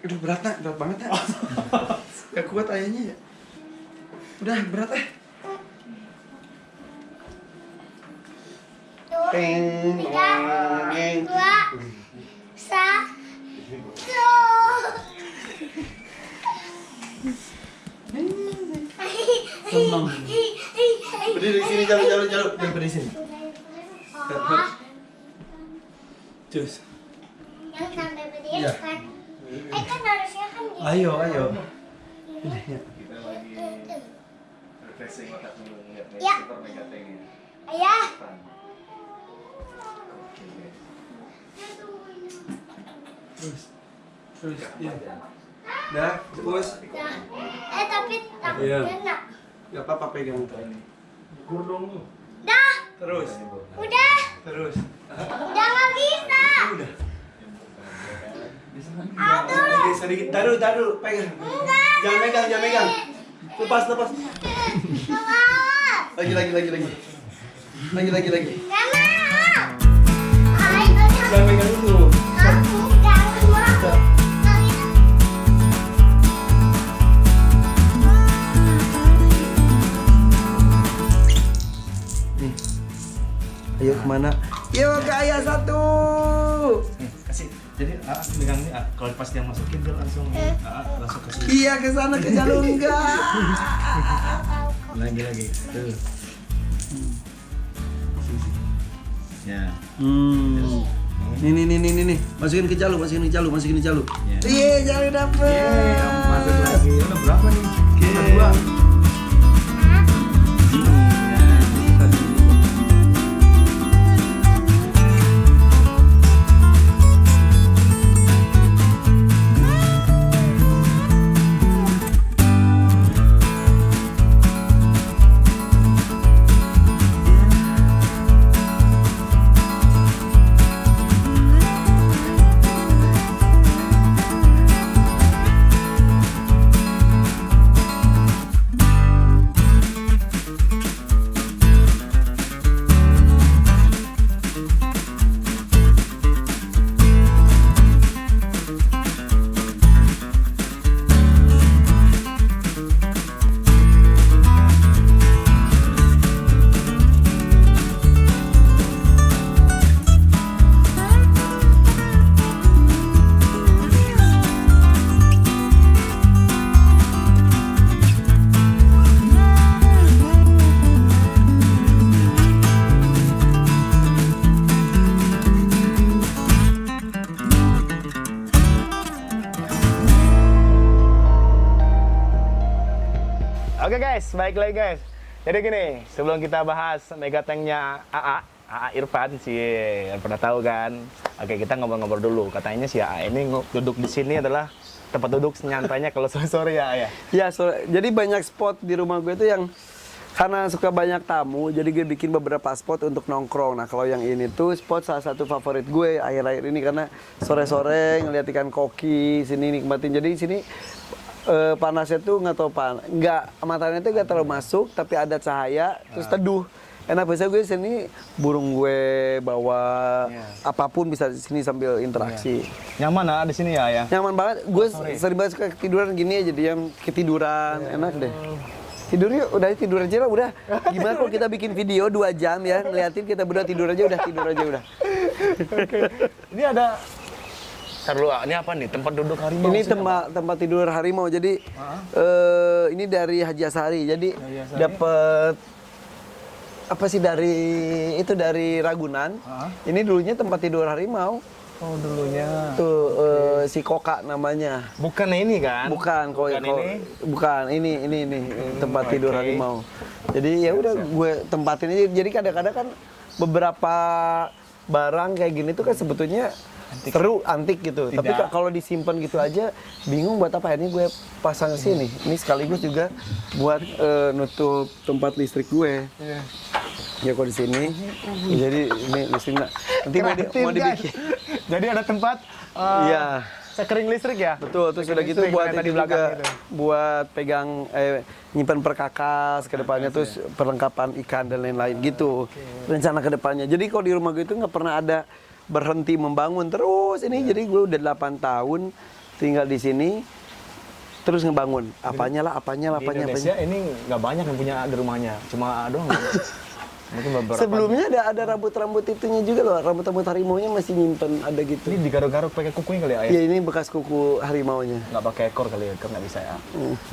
Aduh berat banget nak. Gak kuat ayahnya ya. Udah berat Peng, peng. 3, 2, 1. Tenang. Berdiri di sini, jalur. Berdiri di sini. Cus. Yang sampai berdiri Iya. kan? Kan harusnya kan gitu. Ayo. Kita lagi refreshing otak dulu ngeliat Ya. Super Megatech ini. Ayah. Terus, iya. Dah, terus. Nah, tapi takut Iya. kena. Gak apa-apa pegang. Ukur dong lu. Dah, Terus. udah nggak bisa. Udah. Aduh. Sedikit. Taruh, pegang. Enggak. Jangan megang. Lepas. Nggak mau. Lagi. Nggak mau. Ayo, Jangan megang dulu. aku jangan mau. Ayo kemana? Yuk ke ayah satu. Kasih. Jadi megang ini kalau pas dia masukin dia langsung langsung kasih. Iya ke sana ke jalur enggak. Lagi. Tuh. Ya. Nih. Masukin ke jalur. Ya. Iya, jalur dapet. Masuk lagi. Udah berapa nih? Udah 2. Oke guys, baik lagi guys. Jadi gini, sebelum kita bahas Megatech-nya AA Irfan sih, pernah tahu kan? Oke, kita ngobrol-ngobrol dulu. Katanya si AA ini duduk di sini adalah tempat duduk nyantainya kalau sore-sore ya. Ya, jadi banyak spot di rumah gue itu yang karena suka banyak tamu, jadi gue bikin beberapa spot untuk nongkrong. Nah, kalau yang ini tuh spot salah satu favorit gue akhir-akhir ini karena sore-sore ngeliat ikan koki, sini nikmatin. Jadi sini panasnya tuh nggak matanya tuh nggak terlalu masuk, tapi ada cahaya, terus teduh. Enak, biasanya gue sini burung gue bawa apapun bisa di sini sambil interaksi. Nyaman di sini ya? Nyaman banget. Gue sering banget suka ketiduran gini aja, diam ketiduran, enak deh. Tidur yuk, udah tidur aja lah, udah. Gimana kalau kita bikin video 2 jam ya, ngeliatin kita berdua tidur aja udah. Ini ada ini apa nih? Tempat duduk harimau? Ini tempat tidur harimau. Jadi ini dari Haji Asari. Jadi dapat apa sih dari Ragunan. Ini dulunya tempat tidur harimau. Oh, dulunya. Tuh si Koka namanya. Bukan ini kan? Bukan ini tempat tidur harimau. Jadi ya udah gue tempatin aja. Jadi kadang-kadang kan beberapa barang kayak gini tuh kan sebetulnya antik gitu. Tapi kalau disimpan gitu aja bingung buat apa. Ini gue pasang sini. Ini sekaligus juga buat nutup tempat listrik gue. Ya kok di sini. Jadi ini listrik nanti mau dibikin. Jadi ada tempat sekering listrik ya? Betul, terus udah gitu buat tadi juga gitu. Buat pegang nyimpan perkakas ke depannya, terus perlengkapan ikan dan lain-lain gitu. Rencana ke depannya. Jadi kalau di rumah gue itu nggak pernah ada berhenti membangun terus ini. Jadi gue udah 8 tahun tinggal di sini, terus ngebangun. Apanya lah. Di Indonesia ini nggak banyak yang punya di rumahnya, cuma doang. Mungkin beberapa. Sebelumnya ada rambut-rambut itunya juga loh, rambut-rambut harimaunya masih nyimpen ada gitu. Ini digaruk-garuk pakai kukunya kali ya? Iya, ini bekas kuku harimaunya. Nggak pakai ekor kali ya, kan nggak bisa ya.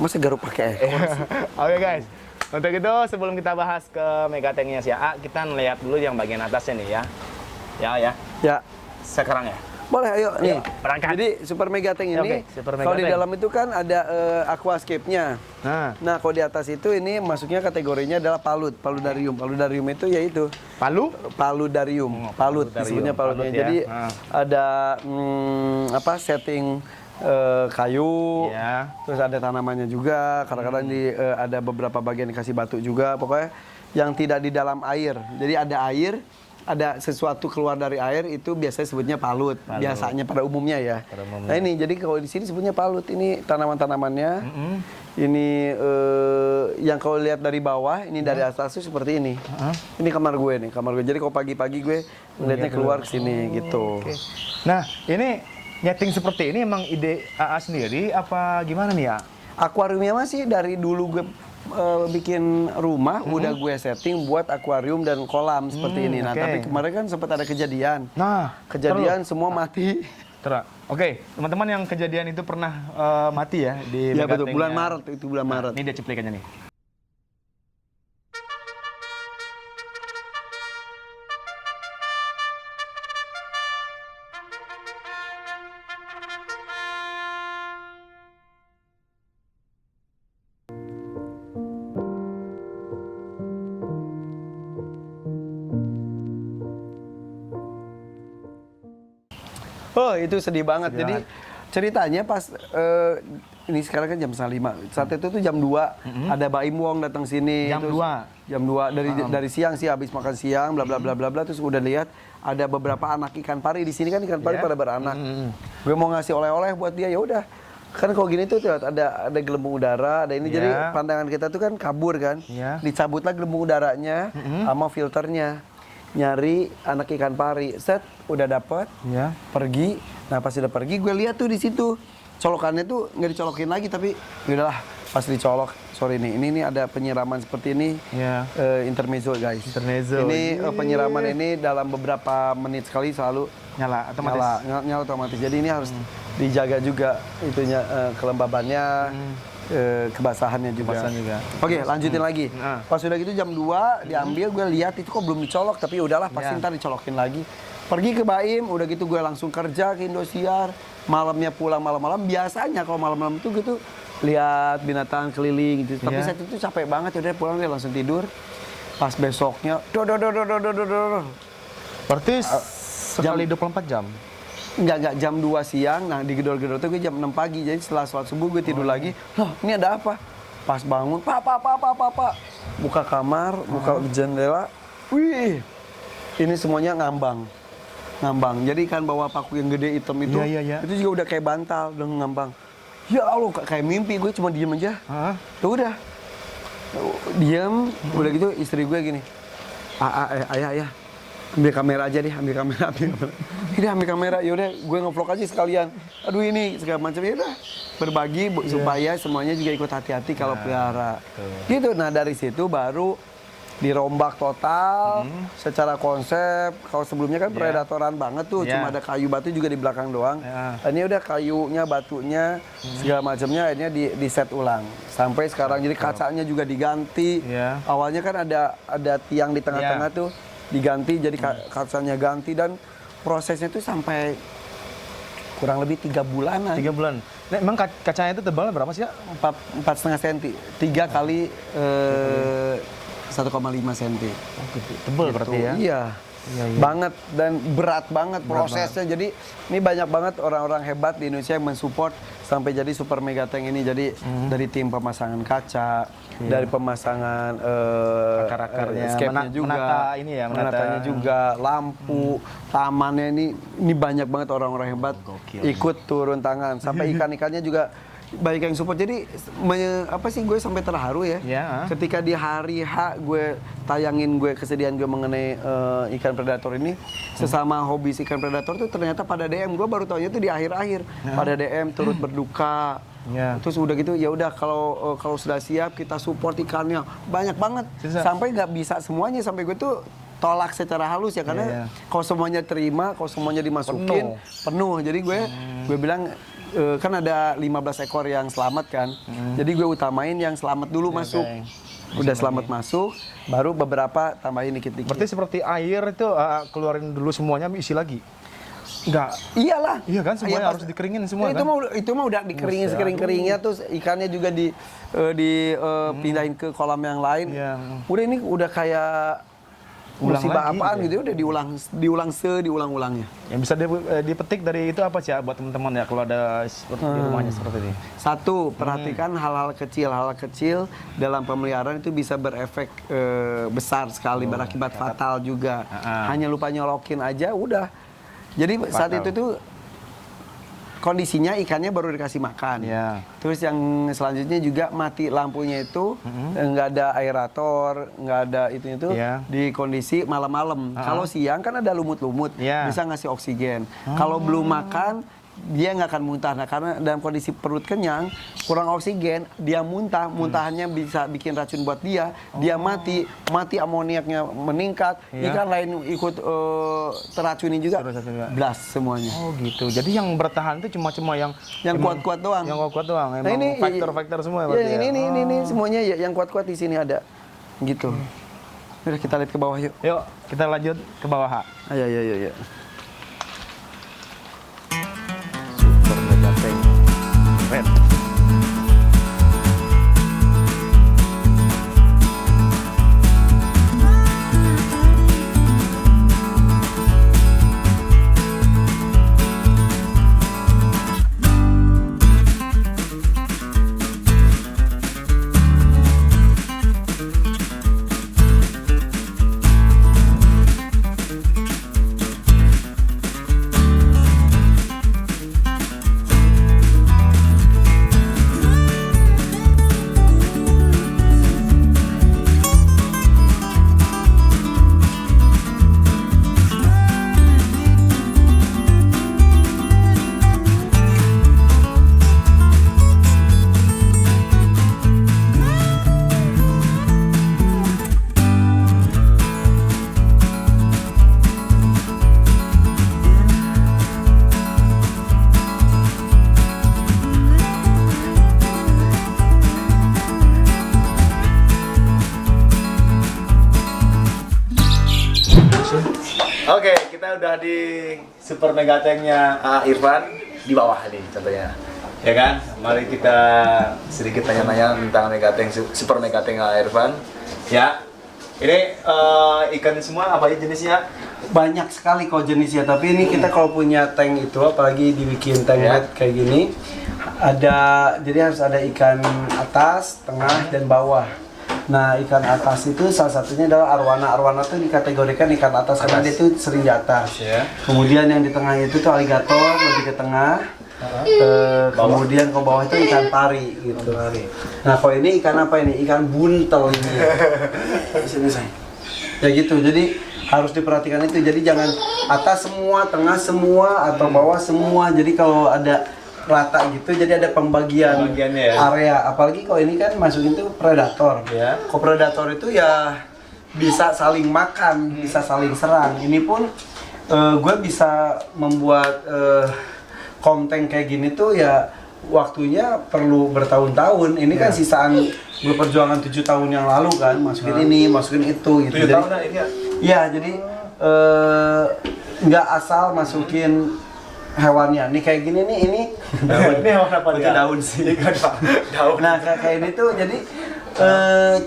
Masa garuk pakai ekor? Oke guys, untuk itu sebelum kita bahas ke Megatank-nya si AA, kita lihat dulu yang bagian atasnya nih ya. Ya. Ya, Sekarang ya. boleh ayo nih. berangkat. Jadi Super Mega Tank ini, Oke, Super Mega kalau di Tank. dalam itu kan ada aquascape-nya. Nah, kalau di atas itu ini masuknya kategorinya adalah paludarium. Paludarium itu yaitu paludarium. Palut, disebutnya palutnya. Palut ya. Jadi ada setting kayu, Iya. terus ada tanamannya juga. Kadang-kadang ada beberapa bagian dikasih batu juga. Pokoknya yang tidak di dalam air. Jadi ada air, ada sesuatu keluar dari air itu biasanya sebutnya palut. Biasanya pada umumnya ya. Nah ini jadi kalau di sini sebutnya palut. Ini tanaman-tanamannya. Ini yang kalau lihat dari bawah, ini dari atas tuh seperti ini. Ini kamar gue nih, kamar gue. Jadi kalau pagi-pagi gue ngeliatnya keluar ke sini gitu. Oke. Nah, ini nyeting seperti ini emang ide AA sendiri apa gimana nih ya? Akuariumnya masih dari dulu gue bikin rumah, udah gue setting buat akuarium dan kolam seperti ini. Nah, oke. tapi kemarin kan sempat ada kejadian. Nah, Kejadian semua mati. Oke, teman-teman yang kejadian itu pernah mati ya di Ya betul, Megatank-nya. bulan Maret itu bulan Maret. Ini dia cuplikannya nih. Oh, itu sedih banget. Jadi ceritanya pas ini sekarang kan jam 1:30. Saat itu tuh jam 2 ada Baim Wong datang sini. Jam Terus 2? Jam 2 dari siang sih, habis makan siang bla bla bla bla bla, terus udah lihat ada beberapa anak ikan pari di sini kan, ikan pari pada beranak. Gue mau ngasih oleh-oleh buat dia, ya udah. Kan kalau gini tuh ada gelembung udara, ada ini, jadi pandangan kita tuh kan kabur kan. Dicabutlah gelembung udaranya sama filternya. Nyari anak ikan pari, set udah dapet, pergi. Nah pas udah pergi gue lihat tuh di situ colokannya tuh nggak dicolokin lagi, tapi ya udahlah pas dicolok. Sorry nih, ini ada penyiraman seperti ini, intermezzo guys. Intermezzo. Ini penyiraman ini dalam beberapa menit sekali selalu Nyala otomatis. nyala otomatis. Jadi ini harus dijaga juga itunya, kelembabannya. Kebasahannya juga. Oke, lanjutin lagi. Pas udah gitu jam 2 diambil, gue lihat itu kok belum dicolok, tapi udahlah pasti ntar dicolokin lagi. Pergi ke Baim, udah gitu gue langsung kerja ke Indosiar. Malamnya pulang malam-malam. Biasanya kalau malam-malam itu gitu lihat binatang keliling gitu. Tapi saat itu capek banget, udah pulang dia langsung tidur. Pas besoknya, Berarti sekali 24 jam? Enggak, jam 2 siang, nah digedor-gedor tuh gue jam 6 pagi, jadi setelah sholat subuh gue tidur lagi, loh ini ada apa? Pas bangun, pak, buka kamar, buka jendela, wih, ini semuanya ngambang, jadi ikan bawah paku yang gede hitam itu, itu juga udah kayak bantal, udah ngambang. Ya Allah, kayak mimpi, gue cuma diem aja, udah, diem, udah gitu istri gue gini, ayah, ambil kamera aja deh, ambil kamera. Ini ambil kamera, yaudah gue ngevlog aja sekalian. Aduh ini segala macam, yaudah berbagi supaya semuanya juga ikut hati-hati kalau pelihara. Gitu. Nah dari situ baru dirombak total secara konsep. Kalau sebelumnya kan predatoran banget tuh, cuma ada kayu batu juga di belakang doang. Ini udah kayunya, batunya, segala macamnya akhirnya di set ulang. Sampai sekarang jadi kacanya juga diganti. Awalnya kan ada tiang di tengah-tengah tuh diganti, jadi kacanya ganti, dan prosesnya itu sampai kurang lebih 3 bulanan. 3 bulan. Nah, emang kacanya itu tebalnya berapa sih ya? 4,5 cm. 3 kali 1,5 cm. Oh, gede. Tebal berarti ya? Iya. Banget dan berat banget prosesnya. Jadi ini banyak banget orang-orang hebat di Indonesia yang mensupport sampai jadi Super Mega Tank ini. Jadi dari tim pemasangan kaca, dari pemasangan akar-akarnya, escape-nya juga, menatanya juga, lampu, tamannya ini banyak banget orang-orang hebat ikut turun tangan. Sampai ikan-ikannya juga banyak yang support. Jadi apa sih gue sampai terharu ya. Ya. Ketika di hari H gue tayangin gue kesedihan gue mengenai ikan predator ini, sesama hobis ikan predator tuh ternyata pada DM. Gue baru tahunya tuh di akhir-akhir. Pada DM turut berduka. Ya. Terus udah gitu ya udah kalau sudah siap kita support ikannya banyak banget. Sampai nggak bisa semuanya, sampai gue tuh tolak secara halus ya, karena kalau semuanya terima, kalau semuanya dimasukin penuh. Jadi gue bilang kan ada 15 ekor yang selamat kan. Jadi gue utamain yang selamat dulu masuk. Udah selamat masuk, baru beberapa tambahin dikit-dikit. Berarti seperti air itu keluarin dulu semuanya, isi lagi. Enggak. Iyalah. Iya kan, semuanya harus dikeringin semua kan? Itu mah udah dikeringin sekering-keringnya, terus ikannya juga dipindahin ke kolam yang lain. Udah ini udah kayak musibah apaan gitu, udah diulang-ulangnya. Yang bisa dipetik dari itu apa sih buat teman-teman ya kalau ada di rumahnya seperti ini? Satu, perhatikan hal-hal kecil dalam pemeliharaan itu bisa berefek besar sekali, berakibat fatal juga. Hanya lupa nyolokin aja udah. Jadi saat itu tuh kondisinya ikannya baru dikasih makan. Terus yang selanjutnya juga mati lampunya itu, nggak ada aerator, nggak ada itu di kondisi malam-malam. Kalau siang kan ada lumut-lumut, bisa ngasih oksigen. Kalau belum makan, dia nggak akan muntah. Nah, karena dalam kondisi perut kenyang, kurang oksigen, dia muntah. Muntahannya bisa bikin racun buat dia mati amoniaknya meningkat, ikan lain ikut teracuni juga, blast semuanya. Oh gitu. Jadi yang bertahan itu cuma yang kuat-kuat doang. Yang kuat doang. Nah, Emang ini faktor-faktor semua ya, ini semuanya yang kuat-kuat di sini ada. Gitu. Udah, kita lihat ke bawah yuk. Yuk, kita lanjut ke bawah. Ayo. Super mega tank red. Oke, kita udah di super mega tanknya Irfan di bawah nih contohnya. Ya kan? Mari kita sedikit tanya-tanya tentang mega tank, super mega tank Irfan. Ya. Ini ikan semua apa aja jenisnya? Banyak sekali kok jenisnya, tapi ini kita kalau punya tank itu, apalagi dibikin tank kayak gini, jadi harus ada ikan atas, tengah, dan bawah. Nah, ikan atas itu salah satunya adalah arwana. Arwana itu dikategorikan ikan atas karena dia itu sering di atas. Kemudian yang di tengah itu tuh aligator, lebih ke tengah. Kemudian ke bawah itu ikan pari gitu. Nah, kalau ini ikan apa ini? Ikan buntel ini. Sini saya. Ya gitu. Jadi harus diperhatikan itu. Jadi jangan atas semua, tengah semua, atau bawah semua. Jadi kalau ada rata gitu, jadi ada pembagian area. Apalagi kalau ini kan masukin tuh predator. Kalau predator itu ya bisa saling makan, bisa saling serang. Ini pun gue bisa membuat konten kayak gini tuh ya waktunya perlu bertahun-tahun. Ini kan sisaan gue perjuangan 7 tahun yang lalu kan, masukin ini, masukin itu gitu. 7 tahun ini ya? Iya, jadi nggak asal masukin hewannya. Nih kayak gini nih, ini hewan apa dia? Daun sih. Daun. Nah kayak ini tuh jadi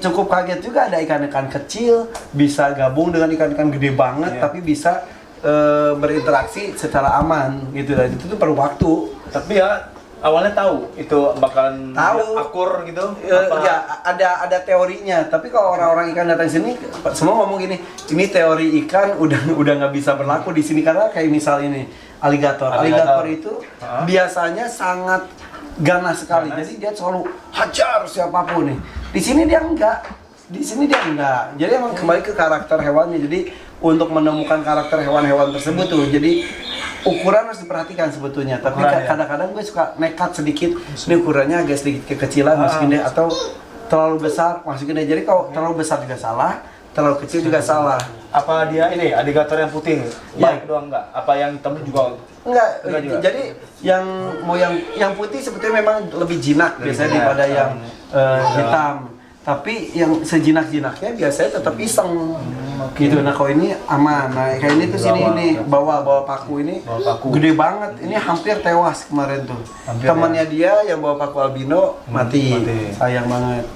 cukup kaget juga, ada ikan-ikan kecil bisa gabung dengan ikan-ikan gede banget, tapi bisa berinteraksi secara aman gitu. Dan itu tuh perlu waktu. Tapi ya awalnya tahu itu bakalan akur gitu. Ya ada teorinya. Tapi kalau orang-orang ikan datang sini semua ngomong gini, ini teori ikan udah nggak bisa berlaku di sini karena kayak misal ini aligator itu biasanya sangat ganas sekali. Jadi dia selalu hajar siapapun nih. Di sini dia enggak. Jadi emang kembali ke karakter hewannya. Jadi untuk menemukan karakter hewan-hewan tersebut tuh, jadi ukuran harus diperhatikan sebetulnya. Tapi kadang-kadang gue suka nekat sedikit. Ini ukurannya agak sedikit kekecilan, masukin deh, atau terlalu besar, masukin deh. Jadi kalau terlalu besar juga salah, terlalu kecil juga salah. Apa dia ini aligator yang putih baik doang enggak? Apa yang hitam juga? Enggak juga. jadi yang putih sebetulnya memang lebih jinak biasanya daripada yang hitam. Tapi yang sejinak-jinaknya biasanya tetap iseng. Gitu. Nah, kalau ini aman. Nah, kayak ini tuh sini ini bawa paku ini gede banget. Ini hampir tewas kemarin tuh. Temannya dia yang bawa paku albino mati. Sayang banget.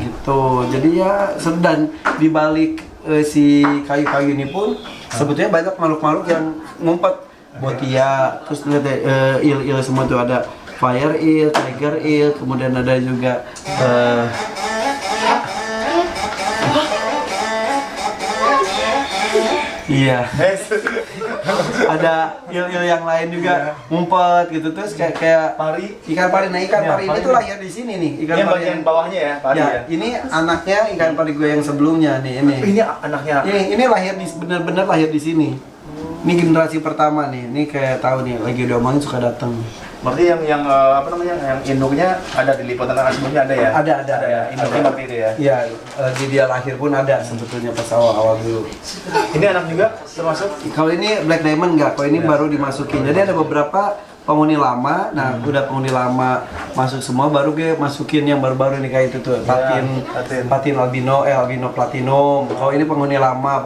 Gitu. Jadi ya sedang dibalik si kayu-kayu ini pun sebetulnya banyak makhluk-makhluk yang ngumpet. Botia, terus lihat deh eel semua tuh, ada fire eel, tiger eel, kemudian ada juga iya, ada eel yang lain juga ngumpet gitu, terus kayak ikan pari. Nah, ikan pari ini tuh lahir di sini nih, ikan Ini pari bagian bawahnya ya, pari ya. Ini anaknya ikan pari gue yang sebelumnya nih ini. Ini anaknya. Ini lahir di benar-benar lahir di sini. Ini generasi pertama nih. Ini kayak tahu nih lagi diomongin suka datang. Berarti yang apa namanya? Yang induknya ada di liputan anak sebelumnya ada ya? Ada ya. Induknya berarti itu ya. Iya, lagi dia lahir pun ada sebetulnya pas awal-awal dulu. Ini anak juga termasuk? Kalau ini Black Diamond enggak, kalau ini baru dimasukin. Jadi ada beberapa penghuni lama. Nah, udah penghuni lama masuk semua, baru gue masukin yang baru-baru nih kayak itu tuh. Patin albino platinum. Kalau ini penghuni lama.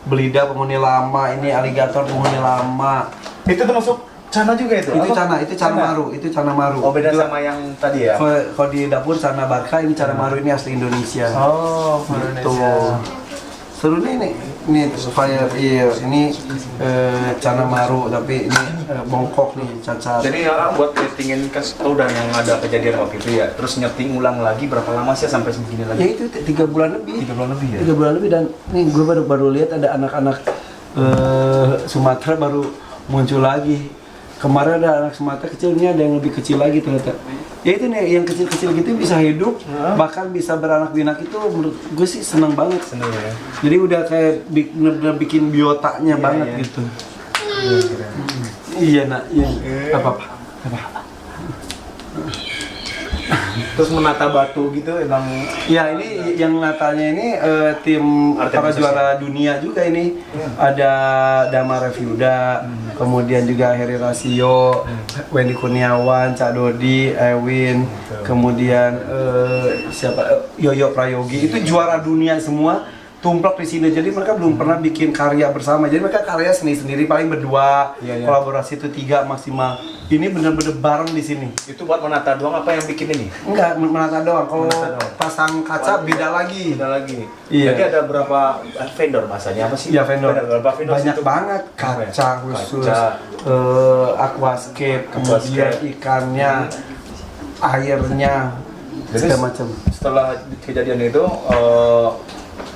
Belida penghuni lama, ini aligator penghuni lama. Itu termasuk cana juga itu? Itu cana maru. Oh, beda sama yang tadi ya? Kalau di dapur cana barca, ini cana maru, ini asli Indonesia. Oh, gitu. Indonesia. Seru nih ini supaya ini cana maru, tapi ini bongkok nih, cacat. Jadi ya buat nyetingin udah yang ada kejadian waktu itu ya, terus nyeting ulang lagi berapa lama sih sampai segini lagi? Ya itu 3 bulan lebih. 3 bulan lebih ya? 3 bulan lebih, dan nih gue baru lihat ada anak-anak Sumatera baru muncul lagi. Kemarin ada anak Sumatera kecil, ini ada yang lebih kecil lagi ternyata. Ya itu nih, yang kecil-kecil gitu bisa hidup, bahkan bisa beranak pinak, itu menurut gue sih seneng banget. Seneng ya? Jadi udah kayak bener-bener bikin biotanya banget gitu. Iya nak, iya. Apa-apa. Terus menata batu gitu emang. Ya ini yang natanya ini tim para juara dunia juga ini. Ada Dama Reviuda, kemudian juga Heri Rasio, Wendy Kurniawan, Cak Dodi, Ewin, kemudian siapa Yoyo Prayogi, itu juara dunia semua. Tumplak di sini, jadi mereka belum pernah bikin karya bersama. Jadi mereka karya sendiri paling berdua, kolaborasi itu 3 maksimal. Ini bener-bener bareng di sini. Itu buat menata doang apa yang bikin ini? Enggak, menata doang. Kalau pasang kaca beda lagi. Iya. Jadi ada berapa vendor bahasanya apa sih? Iya, vendor. Berapa vendor? Banyak situ? banget kaca khusus, aquascape, kemudian ikannya, airnya, Jadi segala macam. Setelah kejadian itu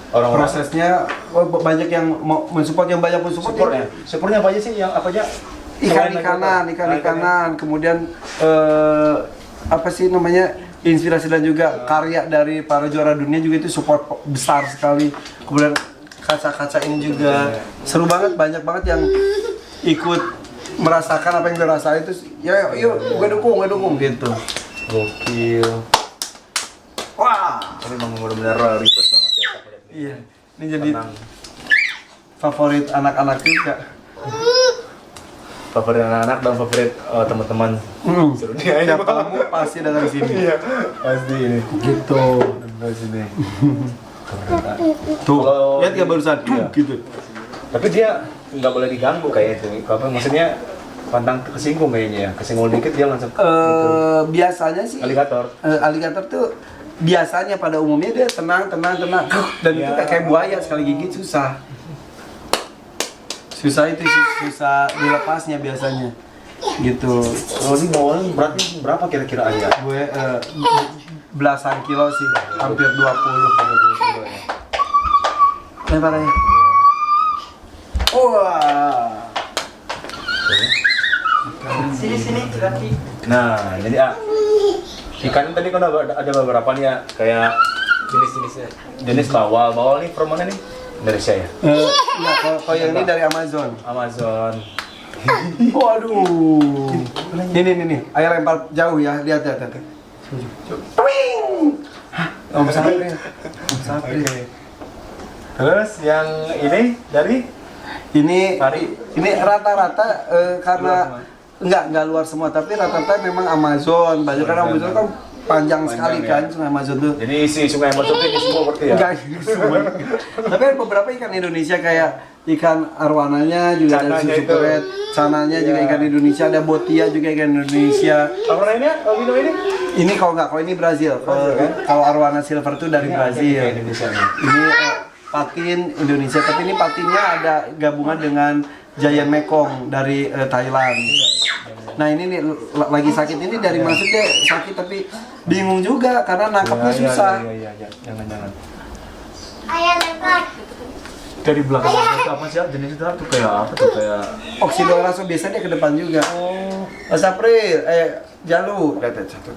orang-orang Prosesnya banyak yang mau mensupport, yang banyak mensupport. supportnya apa aja sih? Yang apa aja? Ikan-ikanan, kemudian apa sih namanya, inspirasi dan juga karya dari para juara dunia juga itu support besar sekali. Kemudian kaca-kaca ini juga seru banget, banyak banget yang ikut merasakan apa yang gue rasain, itu ya yuk gue dukung gitu. Gokil. Wah, Ini memang benar-benar request banget ya. iya, ini jadi favorit anak-anak juga. Favorit anak-anak dan favorit teman-teman. Seru nih. Setiap tamu pasti datang sini. Iya, pasti ini. Gitu. Di sini. Tuh, Kalau lihat gak barusan? Gitu. Tapi dia nggak boleh diganggu kayak itu. Apa maksudnya? Pantang kesinggung kayaknya ya. Kesinggung dikit dia langsung Biasanya sih aligator. Aligator tuh biasanya pada umumnya dia tenang dan itu kayak buaya, sekali gigit susah susah dilepasnya biasanya gitu. Kalau ini bawahnya beratnya berapa kira-kira aja? Gue belasan kilo sih, hampir 20 kilo ya. Lempar aja. Wah. Sini lagi. Nah, jadi ikan tadi kan ada beberapa nih ya, kayak Jenis-jenisnya. jenis bawal. Bawal nih from mana nih? Indonesia ya? Nah, kalau yang ini dari Amazon. Amazon. Waduh. Ini. Ayo lempar jauh ya. Lihat. Twing. Hah, sampai. Oke. Terus yang ini dari Ini Pari. ini rata-rata karena enggak luar semua, tapi rata-rata memang Amazon. Banyak kan Amazon kan panjang sekali kan, sungai Amazon tuh. jadi isi sungai Amazon ini semua berarti ya? Enggak semua. Tapi ada beberapa ikan Indonesia kayak ikan arwananya juga ada Cananya susu itu. peret, cananya juga ikan Indonesia, ada botia juga ikan Indonesia. Apa lainnya? Albino ini? Ini kalau ini Brazil. Kalau arwana silver itu dari Brazil. Indonesia nih. Ini patin Indonesia, tapi ini patinnya ada gabungan dengan Giant Mekong dari Thailand. Nah ini nih lagi sakit ini dari maksudnya sakit tapi bingung juga karena nangkapnya susah. Iya. Jangan. Ayah lempar. Dari belakang itu apa sih? Jenis itu tuh kayak apa tuh kayak Oxydorasa biasanya ke depan juga. Mas April, Jalu. Lihat satu.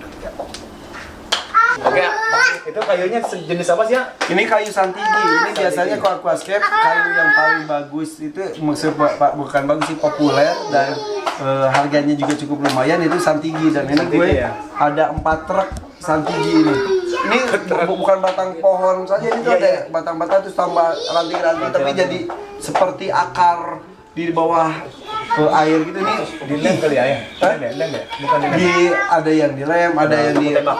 Oke, itu kayunya sejenis apa sih ya? Ini kayu santigi. Ini biasanya kalau aquascape kayu yang paling bagus itu maksud bukan bagus sih populer dan harganya juga cukup lumayan itu santigi dan ini Santigi gue ya? ada 4 truk santigi ini. Ini bukan batang pohon saja ini tuh ada batang-batang terus tambah ranting-ranting tapi jadi seperti akar di bawah air gitu nih. Dilem kali ya? Lem ya? Bukan dilem. Ada yang dilem, ada yang di tembak.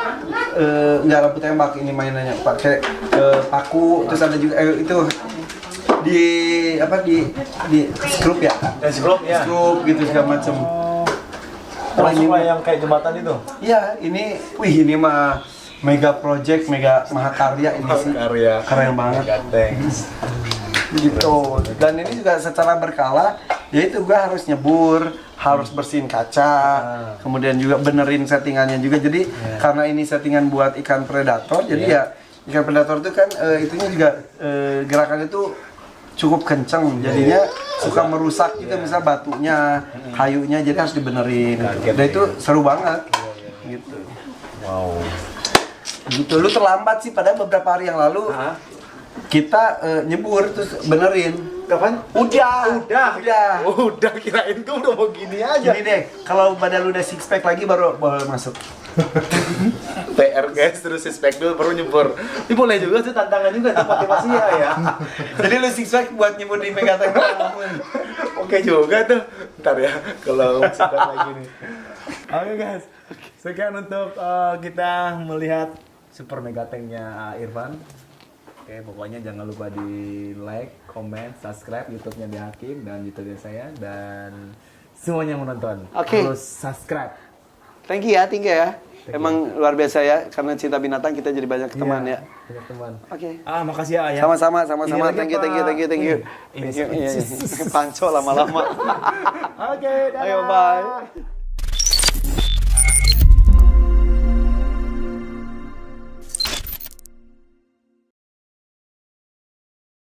nggak lampu tembak ini mainannya pakai paku terus ada juga itu di skrup ya, Skrup ya. skrup gitu segala macem. Termasuk yang kayak jembatan itu. Iya ini, ini mah mega project, mega mahakarya ini sih. Karya. Keren banget. Thanks. Gitu. Dan ini juga secara berkala, yaitu gua harus nyebur, harus bersihin kaca, kemudian juga benerin settingannya juga. Jadi karena ini settingan buat ikan predator, jadi ya ikan predator itu kan itunya juga gerakannya itu cukup kenceng, jadinya suka merusak gitu, misal batunya, kayunya, jadi harus dibenerin. Dan itu seru banget. Gitu. Wow. Gitu. Lu terlambat sih, padahal beberapa hari yang lalu kita nyebur terus benerin. Kapan? Udah kirain tuh udah mau gini aja. Gini deh, kalau badan lu udah six pack lagi baru boleh masuk. PR guys, terus suspek dulu baru nyebur. Ini boleh juga tuh tantangan juga tuh motivasi ya. Jadi lu six pack buat nyebur di Megatech. Oke juga tuh. Ntar ya kalau sudah lagi nih. Oke guys, sekian untuk kita melihat super megatengnya Irfan. Oke, pokoknya jangan lupa di like, comment, subscribe YouTube-nya di Hakim dan YouTube-nya saya dan semuanya yang menonton. Oke. Terus subscribe. Thank you ya. Emang luar biasa ya, karena cinta binatang kita jadi banyak teman ya. Banyak teman. Oke. Makasih ya Ayah. Sama-sama. Ini lagi Thank you. apa? Panco lama-lama. Oke, dadah. Ayo bye.